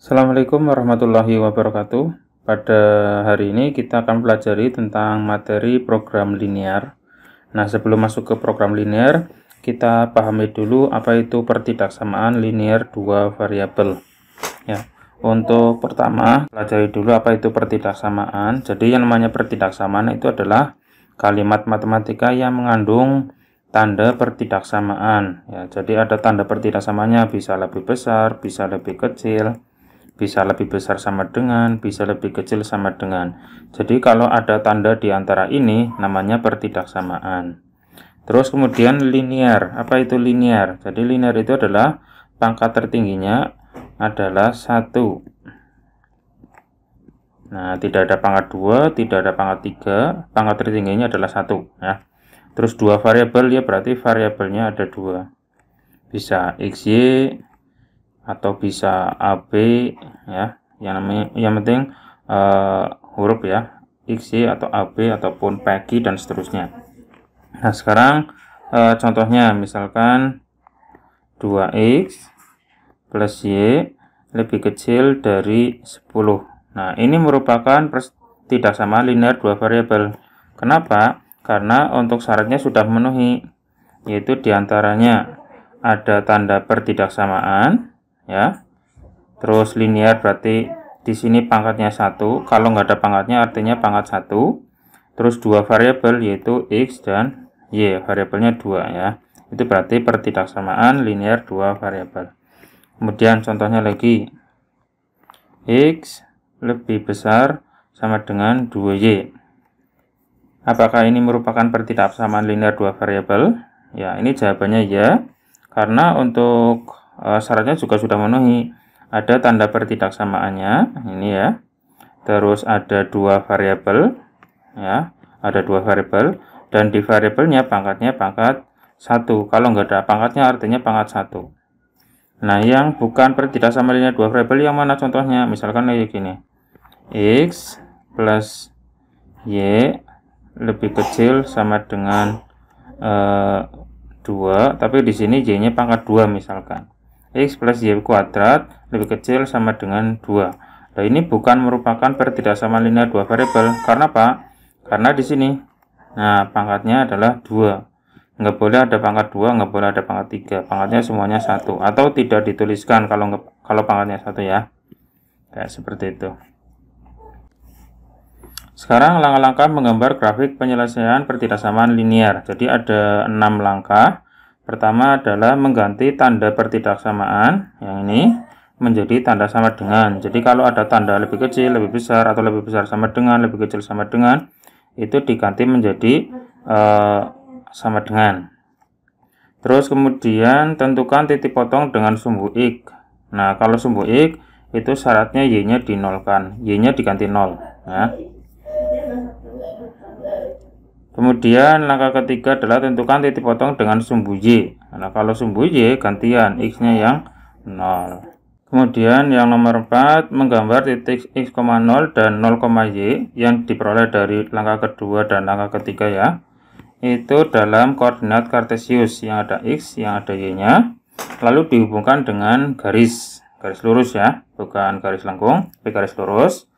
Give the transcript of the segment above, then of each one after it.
Assalamualaikum warahmatullahi wabarakatuh. Pada hari ini kita akan pelajari tentang materi program linear. Nah, sebelum masuk ke program linear, kita pahami dulu apa itu pertidaksamaan linear dua variabel. Ya, untuk pertama, pelajari dulu apa itu pertidaksamaan. Jadi yang namanya pertidaksamaan itu adalah kalimat matematika yang mengandung tanda pertidaksamaan. Ya, jadi ada tanda pertidaksamaannya, bisa lebih besar, bisa lebih kecil, bisa lebih besar sama dengan, bisa lebih kecil sama dengan. Jadi kalau ada tanda di antara ini namanya pertidaksamaan. Terus kemudian linear. Apa itu linear? Jadi linear itu adalah pangkat tertingginya adalah 1. Nah, tidak ada pangkat 2, tidak ada pangkat 3, pangkat tertingginya adalah 1 ya. Terus dua variabel ya, berarti variabelnya ada 2. Bisa XY atau bisa AB ya, yang penting huruf ya, XY atau AB ataupun PEGI dan seterusnya. Nah, sekarang contohnya misalkan 2x plus y lebih kecil dari 10. Nah, ini merupakan pertidaksamaan linear dua variabel. Kenapa? Karena untuk syaratnya sudah memenuhi, yaitu diantaranya ada tanda pertidaksamaan ya. Terus linear berarti di sini pangkatnya 1. Kalau nggak ada pangkatnya artinya pangkat 1. Terus dua variabel yaitu x dan y, variabelnya 2 ya. Itu berarti pertidaksamaan linear dua variabel. Kemudian contohnya lagi, x lebih besar sama dengan 2y. Apakah ini merupakan pertidaksamaan linear dua variabel? Ya, ini jawabannya ya. Karena untuk syaratnya juga sudah memenuhi. Ada tanda pertidaksamaannya, ini ya. Terus ada dua variabel, ya. Ada dua variabel dan di variabelnya pangkatnya pangkat 1. Kalau nggak ada pangkatnya artinya pangkat 1. Nah, yang bukan pertidaksamaan linear dua variabel yang mana contohnya? Misalkan kayak gini. X plus y lebih kecil sama dengan 2, tapi di sini y-nya pangkat 2 misalkan. X plus y kuadrat lebih kecil sama dengan 2. Nah, ini bukan merupakan pertidaksamaan linear dua variabel. Karena apa? Karena di sini nah pangkatnya adalah 2. Nggak boleh ada pangkat 2, nggak boleh ada pangkat 3. Pangkatnya semuanya 1 atau tidak dituliskan kalau pangkatnya 1 ya. Kayak seperti itu. Sekarang langkah-langkah menggambar grafik penyelesaian pertidaksamaan linear. Jadi ada 6 langkah. Pertama adalah mengganti tanda pertidaksamaan yang ini menjadi tanda sama dengan. Jadi kalau ada tanda lebih kecil, lebih besar, atau lebih besar sama dengan, lebih kecil sama dengan, itu diganti menjadi sama dengan. Terus kemudian tentukan titik potong dengan sumbu X. Nah, kalau sumbu X itu syaratnya y-nya dinolkan, y-nya diganti 0 ya. Kemudian langkah ketiga adalah tentukan titik potong dengan sumbu y. Nah, kalau sumbu y gantian x-nya yang 0. Kemudian yang nomor 4, menggambar titik x, 0 dan 0, y yang diperoleh dari langkah kedua dan langkah ketiga ya. Itu dalam koordinat kartesius yang ada x, yang ada y-nya. Lalu dihubungkan dengan garis lurus ya, bukan garis lengkung, tapi garis lurus.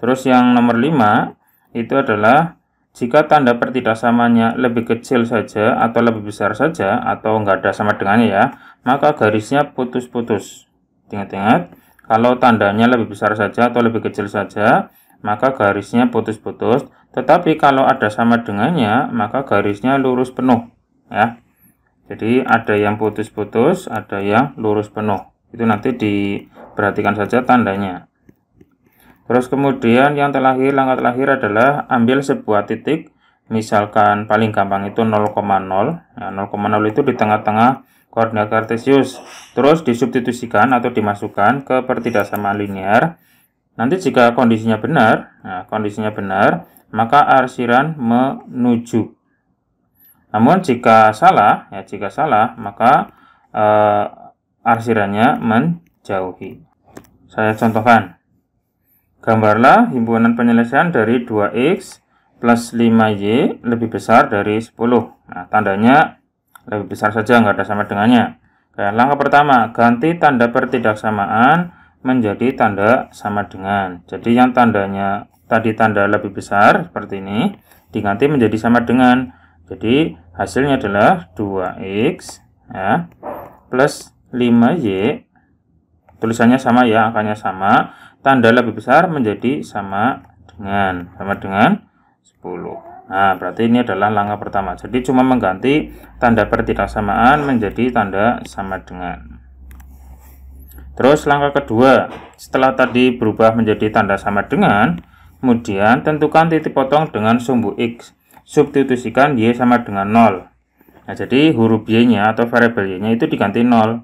Terus yang nomor 5 itu adalah jika tanda pertidaksamanya lebih kecil saja atau lebih besar saja atau enggak ada sama dengannya ya, maka garisnya putus-putus. Ingat-ingat, kalau tandanya lebih besar saja atau lebih kecil saja, maka garisnya putus-putus. Tetapi kalau ada sama dengannya, maka garisnya lurus penuh ya. Jadi ada yang putus-putus, ada yang lurus penuh. Itu nanti diperhatikan saja tandanya. Terus kemudian yang terakhir, langkah terakhir adalah ambil sebuah titik, misalkan paling gampang itu 0,0. Nah, 0,0 itu di tengah-tengah koordinat kartesius. Terus disubstitusikan atau dimasukkan ke pertidaksamaan linear. Nanti jika kondisinya benar, maka arsiran menuju. Namun jika salah, maka arsirannya menjauhi. Saya contohkan. Gambarlah himpunan penyelesaian dari 2x plus 5y lebih besar dari 10. Nah, tandanya lebih besar saja, nggak ada sama dengannya. Oke, langkah pertama, ganti tanda pertidaksamaan menjadi tanda sama dengan. Jadi yang tandanya tadi tanda lebih besar seperti ini diganti menjadi sama dengan. Jadi hasilnya adalah 2x ya, plus 5y. Tulisannya sama ya, angkanya sama. Tanda lebih besar menjadi sama dengan 10. Nah, berarti ini adalah langkah pertama. Jadi cuma mengganti tanda pertidaksamaan menjadi tanda sama dengan. Terus langkah kedua, setelah tadi berubah menjadi tanda sama dengan, kemudian tentukan titik potong dengan sumbu X. Substitusikan Y sama dengan 0. Nah, jadi huruf Y-nya atau variabel Y-nya itu diganti 0.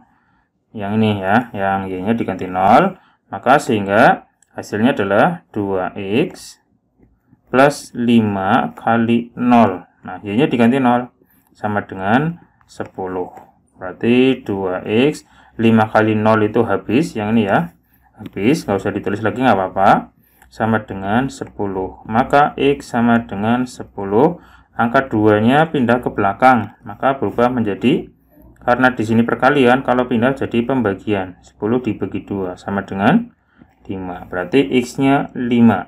Yang ini ya, yang Y-nya diganti 0. Maka sehingga hasilnya adalah 2X plus 5 kali 0. Nah, Y-nya diganti 0 sama dengan 10. Berarti 2X 5 kali 0 itu habis, yang ini ya. Habis, nggak usah ditulis lagi nggak apa-apa. Sama dengan 10. Maka X sama dengan 10. Angka 2-nya pindah ke belakang, maka berubah menjadi, karena di sini perkalian, kalau pindah jadi pembagian. 10 dibagi 2 sama dengan 5. Berarti X-nya 5.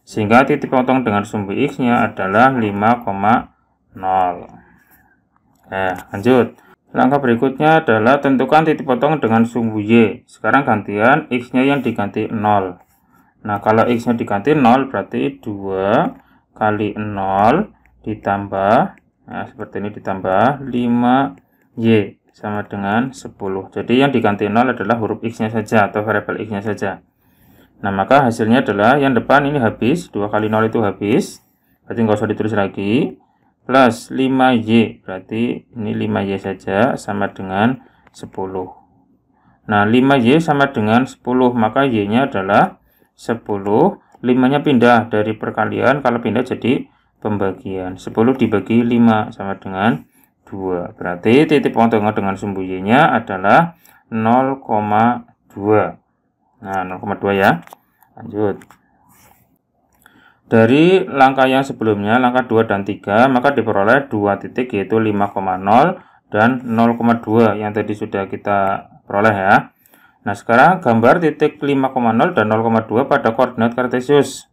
Sehingga titik potong dengan sumbu X-nya adalah 5,0. Nah, lanjut. Langkah berikutnya adalah tentukan titik potong dengan sumbu Y. Sekarang gantian X-nya yang diganti 0. Nah, kalau X-nya diganti 0 berarti 2 kali 0 ditambah, nah seperti ini, ditambah 5Y sama dengan 10. Jadi yang diganti 0 adalah huruf X-nya saja atau variabel X-nya saja. Nah, maka hasilnya adalah yang depan ini habis, 2 kali 0 itu habis, berarti nggak usah ditulis lagi, plus 5Y, berarti ini 5Y saja sama dengan 10. Nah, 5Y sama dengan 10, maka Y-nya adalah 10, 5-nya pindah dari perkalian, kalau pindah jadi pembagian. 10 dibagi 5 sama dengan 2, berarti titik potong dengan sumbu Y-nya adalah 0,2. Nah, 0,2 ya. Lanjut. Dari langkah yang sebelumnya, langkah 2 dan 3, maka diperoleh 2 titik yaitu 5,0 dan 0,2 yang tadi sudah kita peroleh ya. Nah, sekarang gambar titik 5,0 dan 0,2 pada koordinat kartesius.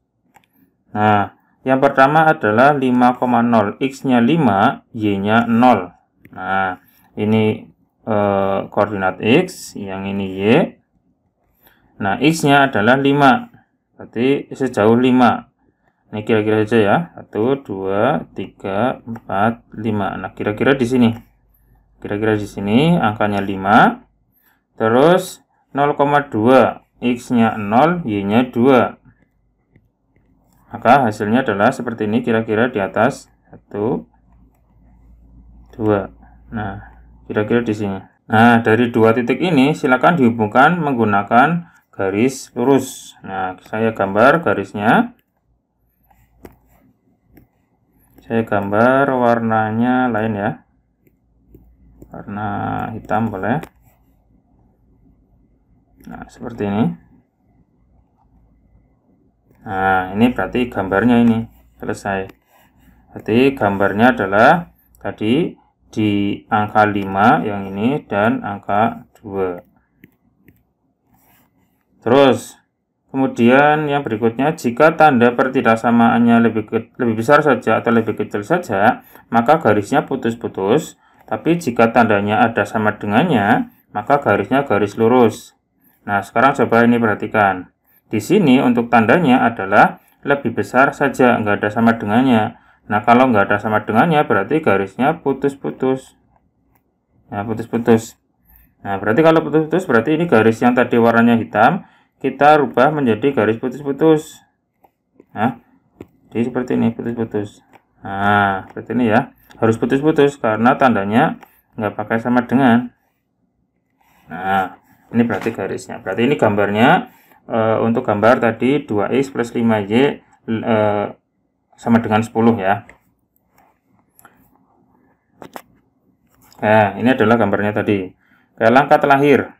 Nah, yang pertama adalah 5,0, X-nya 5, Y-nya 0. Nah, ini koordinat X, yang ini Y. Nah, X-nya adalah 5, berarti sejauh 5. Ini kira-kira saja ya, 1, 2, 3, 4, 5. Nah, kira-kira di sini. Kira-kira di sini angkanya 5. Terus 0,2, X-nya 0, Y-nya 2. Maka hasilnya adalah seperti ini, kira-kira di atas 1, 2. Nah, kira-kira di sini. Nah, dari dua titik ini silakan dihubungkan menggunakan garis lurus. Nah, saya gambar garisnya. Saya gambar warnanya lain ya. Warna hitam boleh. Nah, seperti ini. Nah, ini berarti gambarnya ini selesai. Berarti gambarnya adalah tadi di angka 5 yang ini dan angka 2. Terus, kemudian yang berikutnya, jika tanda pertidaksamaannya lebih besar saja atau lebih kecil saja, maka garisnya putus-putus. Tapi jika tandanya ada sama dengannya, maka garisnya garis lurus. Nah, sekarang coba ini perhatikan. Di sini untuk tandanya adalah lebih besar saja, nggak ada sama dengannya. Nah, kalau nggak ada sama dengannya, berarti garisnya putus-putus. Nah, putus-putus. Nah, berarti kalau putus-putus, berarti ini garis yang tadi warnanya hitam, kita rubah menjadi garis putus-putus. Nah, jadi seperti ini, putus-putus. Nah, seperti ini ya. Harus putus-putus karena tandanya nggak pakai sama dengan. Nah, ini berarti garisnya. Berarti ini gambarnya untuk gambar tadi 2x plus 5y sama dengan 10 ya. Nah, ini adalah gambarnya tadi. Langkah terakhir.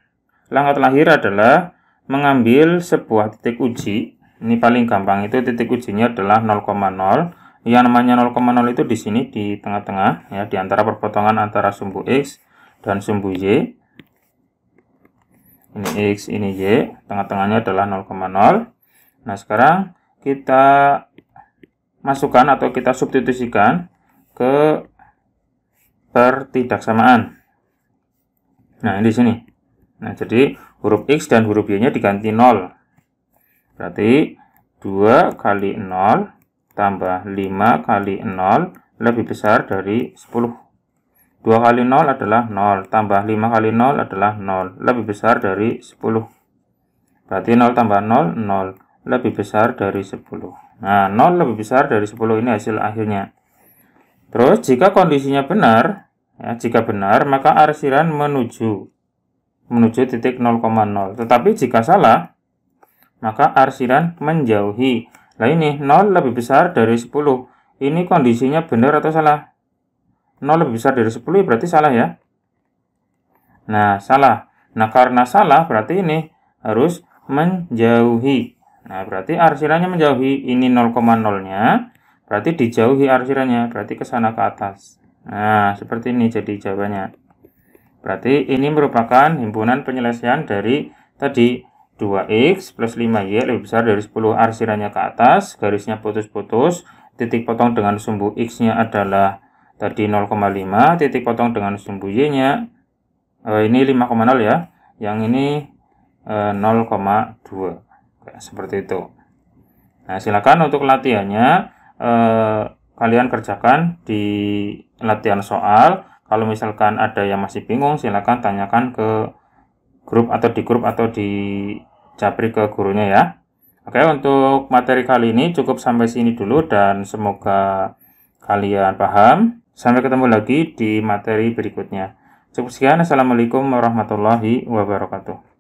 Langkah terakhir adalah mengambil sebuah titik uji. Ini paling gampang, itu titik ujinya adalah 0,0. Yang namanya 0,0 itu di sini di tengah-tengah ya, di antara perpotongan antara sumbu X dan sumbu Y. Ini X, ini Y, tengah-tengahnya adalah 0,0. Nah, sekarang kita masukkan atau kita substitusikan ke pertidaksamaan. Nah, ini di sini. Nah, jadi huruf X dan huruf Y-nya diganti 0. Berarti 2 kali 0 tambah 5 kali 0 lebih besar dari 10. 2 kali 0 adalah 0, tambah 5 kali 0 adalah 0, lebih besar dari 10. Berarti 0 tambah 0, 0, lebih besar dari 10. Nah, 0 lebih besar dari 10, ini hasil akhirnya. Terus, jika kondisinya benar, ya, jika benar, maka arsiran menuju titik 0,0. Tetapi jika salah, maka arsiran menjauhi. Nah, ini 0 lebih besar dari 10. Ini kondisinya benar atau salah? 0 lebih besar dari 10 berarti salah ya. Nah, salah. Nah, karena salah berarti ini harus menjauhi. Nah, berarti arsirannya menjauhi. Ini 0,0-nya, berarti dijauhi arsirannya, berarti ke sana ke atas. Nah, seperti ini jadi jawabannya. Berarti ini merupakan himpunan penyelesaian dari tadi 2X plus 5Y lebih besar dari 10. Arsirannya ke atas, garisnya putus-putus, titik potong dengan sumbu X-nya adalah tadi 0,5, titik potong dengan sumbu Y-nya ini 5,0 ya, yang ini 0,2. Seperti itu. Nah, silakan untuk latihannya kalian kerjakan di latihan soal. Kalau misalkan ada yang masih bingung, silakan tanyakan ke grup atau di japri ke gurunya ya. Oke, untuk materi kali ini cukup sampai sini dulu dan semoga kalian paham. Sampai ketemu lagi di materi berikutnya. Cukup sekian. Assalamualaikum warahmatullahi wabarakatuh.